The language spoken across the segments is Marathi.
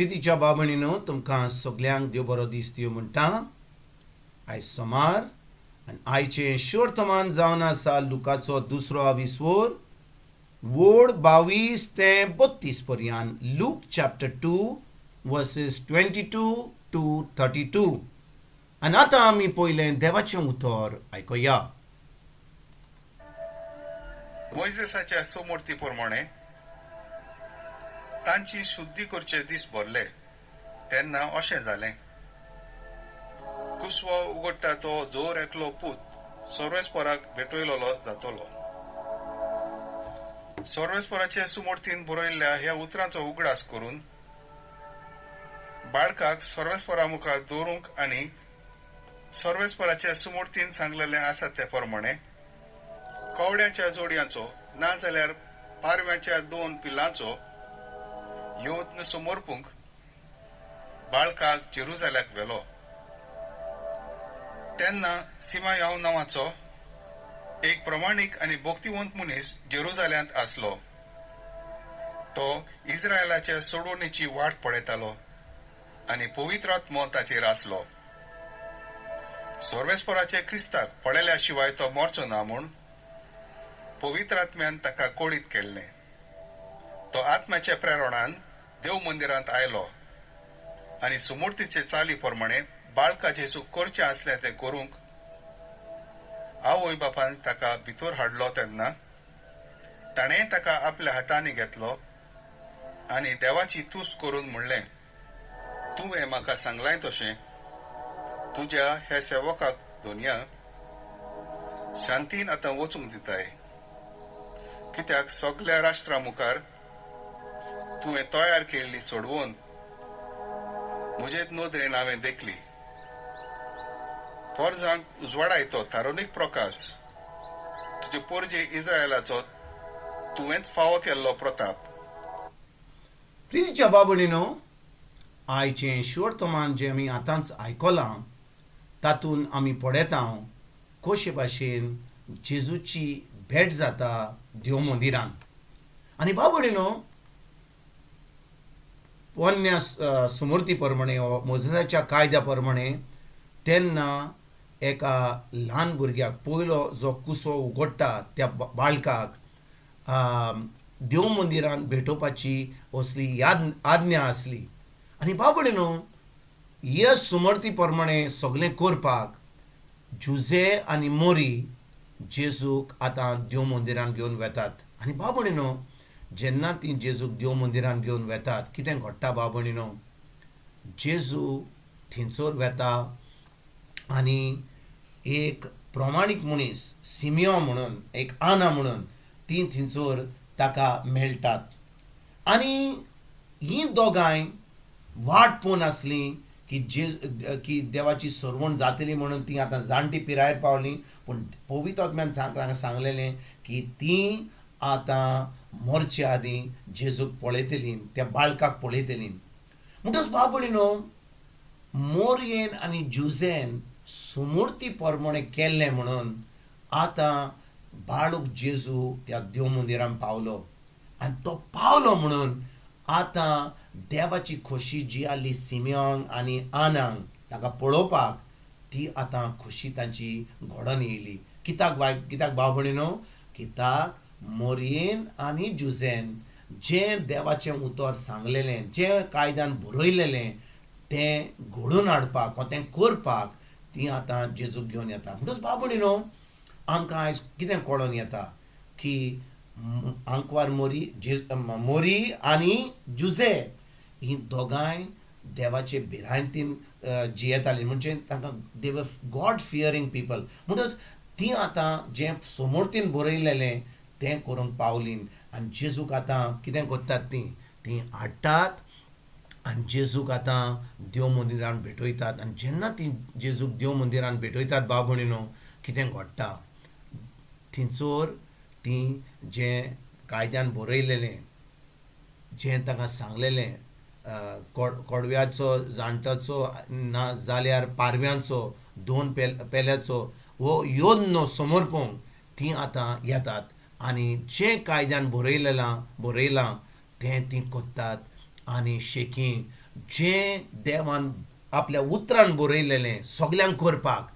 प्रितीच्या बाबणीनो तुमकां सगल्यांक देव बरो दीस दिवं म्हणटा. आयज सोमार आनी आयचें शोर्तमान जावन आसा लुकाचो 2 वोड 22 ते 32 पर्यंत. Look chapter 2 versus 22 to 32. आनी आतां आमी पयलें देवाचें उतर आयकुया. मोइसेसाच्या सोमोर्ती प्रमाणे तांची शुद्धी करचे दीस भरले तेन्ना अशें जालें. कुसवो उगडटा तो जोर एकलो पूत सर्वेस्पराक भेटयलोलो जातलो. सर्वेस्पराचे सुमोर्तीन बरयल्ल्या ह्या उतरांचो उगडास करून बाळकाक सर्वेस्परा मुखार दवरूंक आनी सर्वेस्पराच्या सुमोर्तीन सांगलेलें आसा ते प्रमाणे कवड्याच्या जोडयांचो ना जाल्यार पारव्याच्या 2 पिलांचो योद्न समोरपूंक बाळकाक जेरुजाल्याक व्हेलो. तेन्ना सिमायाव नांवाचो एक प्रमाणीक आनी भक्तिवंत मनीस जेरुजाल्यांत आसलो. तो इस्रायलाच्या सोडवणेची वाट पळयतालो आनी पवित्र आत्मो ताचेर आसलो. सर्वेस्पराचे क्रिस्ताक पळयल्या शिवाय तो मरचो ना म्हूण पवित्र आत्म्यान ताका कोळीत केल्लें. तो आत्म्याच्या प्रेरणान देव मंदिरांत आयलो आनी सुमूर्तीचे चाली प्रमाणे बाळका जेजू करचें आसलें तें करूंक आवय बापान ताका भितर हाडलो तेन्ना ताणें ताका आपल्या हातांनी घेतलो आनी देवाची तुस्त करून म्हणलें, तुवें म्हाका सांगलां तशें तुज्या ह्या सेवकाक दोनया शांतीन आतां वचूंक दिताय, कित्याक सगळ्या राष्ट्रां मुखार तुवें तयार केल्ली सोडवण म्हजेच नदरेन हांवें देखली. पोरजांक उजवाडायतो थारोनीक प्रकाश तुजे पोरजे इस्रायलाचो तुवेंच फावो केल्लो प्रताप. प्रितीच्या बाबणीनो, आयचें शोर्तमान जें आमी आतांच आयकलां तातूंत आमी पळयता कशे भाशेन जेजूची भेट जाता देव मंदिरांत. आनी बाबणीनो, पोरण्या सुमूर्ती प्रमाणे मोजेसाच्या कायद्या प्रमाणे तेन्ना एका ल्हान भुरग्याक पयलो जो कुसो उगडटा त्या बाळकाक देव मंदिरांत भेटोवपाची असली आज्ञा आसली. आनी बाबडीनो, ह्या सुमर्ती प्रमाणे सगळें करपाक जुजे आनी मोरी जेजूक आतां देव मंदिरांत घेवन वेतात. आनी बाबडीनो, जेन्ना ती जेजूक देव मंदिरांत घेवन वेतात कितें घडटा बाबडीनो, जेजू थंयसर वेता आनी एक प्रमाणीक मनीस सिमियो म्हणून एक आना म्हणून ती थंयसर ताका मेळटात. आनी हीं दोगांय वाट पळोवन आसलीं की देवाची सरवण जातली म्हणून ती आतां जाणटी पिरायेर पावलीं. पूण पवित्र आत्म्यान तांकां सांगलेलें की तीं आतां मरचे आदीं जेजूक पळयतलीं, त्या बाळकाक पळयतलीं. म्हणटच बाबडीनो, मोरयेन आनी जुजेन सुमूर्ती प्रमाणे केल्लें म्हणून आतां बाळूक जेजू त्या देव मंदिरांत पावलो. आनी तो पावलो म्हणून आतां देवाची खोशी जी आसली सिमियोंक आनी आनांक ताका पळोवपाक, ती आतां खोशी तांची घडोवन येयली. कित्याक बाबडीनो, कित्याक मोरयेन आनी जुजेन जें देवाचें उतर सांगलेलें, जें कायद्यान बरयलेलें तें घडोवन हाडपाक वा तें करपाक ती आतां जेजूक घेवन येता. म्हणटच बाबडीनो, आमकां आयज कितें कळोन येता की आंकवार मोरी आनी जुजे हीं दोगांय देवाचे भिरांतीन जियेतालीं. म्हणजे तांकां दे वर गॉड फियरींग पीपल. म्हणटच तीं आतां जें समोर्तीन बरयलेलें तें करूंक पावलीं. आनी जेजूक आतां कितें करतात, तीं हाडटात आनी जेजूक आतां देव मंदिरांत भेटयतात. आनी जेन्ना तीं जेजूक देव मंदिरांत भेटयतात बाबडीनो, कितें घडटा, थंयसर तीं जें कायद्यान बरयलेलें, जें ताका सांगलेलें, कोडव्याचो जाणटाचो ना जाल्यार पारव्यांचो 2 पेल्याचो वो योद्न समोरपूंक तीं आतां येतात आनी जें कायद्यान बरयलां तें तीं कोत्तात आनी शेकी जें देवान आपल्या उतरान बरयलेलें सगल्यांक करपाक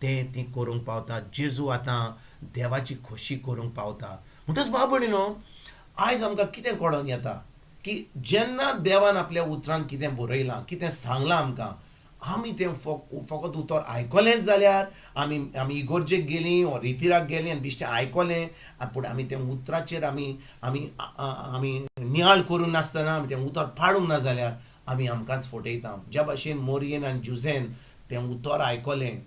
तें ती करूंक पावता. जेजू आतां देवाची खोशी करूंक पावता. म्हणटच भाव भयणीनो, आयज आमकां कितें कळोन येता की जेन्ना देवान आपल्या उतरान कितें बरयलां, कितें सांगलां आमकां, आमी तें फकत उतर आयकलेंच जाल्यार आमी इगोर्जेक गेलीं वा रितीराक गेलीं आनी बिश्टें आयकलें, पूण आमी तें उतराचेर आमी नियाळ करूंक नासतना आमी तें उतर पाडूंक ना जाल्यार आमी आमकांच फटयता. ज्या भाशेन मोरयेन आनी जुझेन तें उतर आयकलें,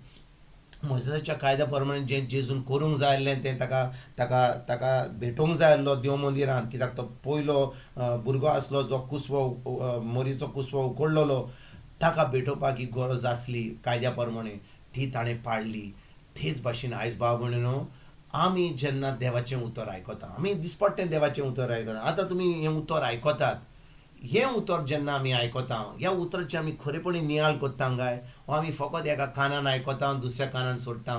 मोसेसाच्या कायद्या प्रमाणे जें जेजून करूंक जाय आसलें तें ताका भेटोवंक जाय आसलो देव मंदिरांत, कित्याक तो पयलो भुरगो आसलो जो कुसवो मोरीचो कुसवो उकडलेलो, ताका भेटोवपाक ही गरज आसली कायद्या प्रमाणे, ती ताणें पाळली. तेच भाशेन आयज भाव भयणीनो, आमी जेन्ना देवाचें उतर आयकता, आमी दिसपट्टें देवाचें उतर आयकता. आतां तुमी हें उतर आयकतात, हें उतर जेन्ना आमी आयकता, ह्या उतराची आमी खरेपणी नियाळ कोत्ता काय, वा आमी फकत एका कानान आयकता दुसऱ्या कानान सोडटा.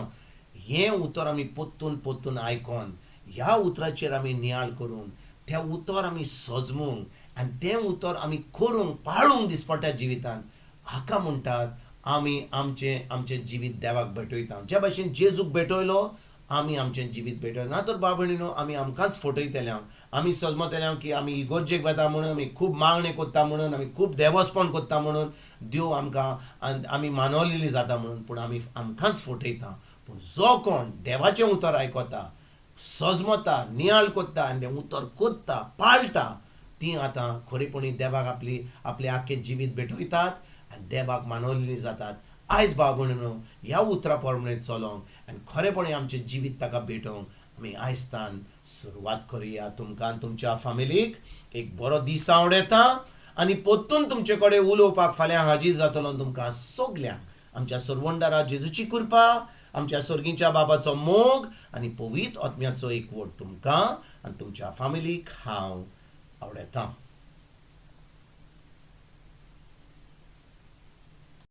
हें उतर आमी पोत्तून आयकोन ह्या उतराचेर आमी नियाळ करून त्या उतर आमी सजमूंक आनी तें उतर आमी करूंक पाळूंक दिसपट्ट्या जिवितांत, हाका म्हणटात आमी आमचें जिवीत देवाक भेटयता. ज्या भाशेन जेजूक भेटयलो, आमी आमचें जिवीत भेटयता. ना तर भाव भयणीनो, आमी आमकांच फटयतले, आमी सजमतले की आमी इगोर्जेक वता म्हणून, आमी खूब मागणें कोत्ता म्हणून, आमी खूब देवस्पण कोत्ता म्हणून देव आमकां आमी मानवलेली जाता म्हणून, पूण आमी आमकांच फटयता. पूण जो कोण देवाचें उतर आयकता, सजमता, नियाळ कोत्ता आनी तें उतर कोत्ता, पाळटा, ती आतां खरेपणी देवाक आपलें आख्खें जिवीत भेटयतात आनी देवाक मानवलेली जातात. आयज भाव भयणीनो, ह्या उतरा प्रमाणे चलोंक आनी खरेपणी आमचें जिवीत ताका भेटोवंक आमी आयजतान सुरवात करुया. तुमकां आनी तुमच्या फॅमिलीक एक बरो दीस हांव येता आनी पोत्तून तुमचे कडेन उलोवपाक फाल्यां हाजीर जातलो. तुमकां सगल्यांक आमच्या सर्वंडारा जेजूची कृपा, आमच्या सर्गीच्या बाबाचो मोग आनी पवित्र आत्म्याचो एकवट तुमकां आनी तुमच्या फॅमिलीक हांव आवडयतां.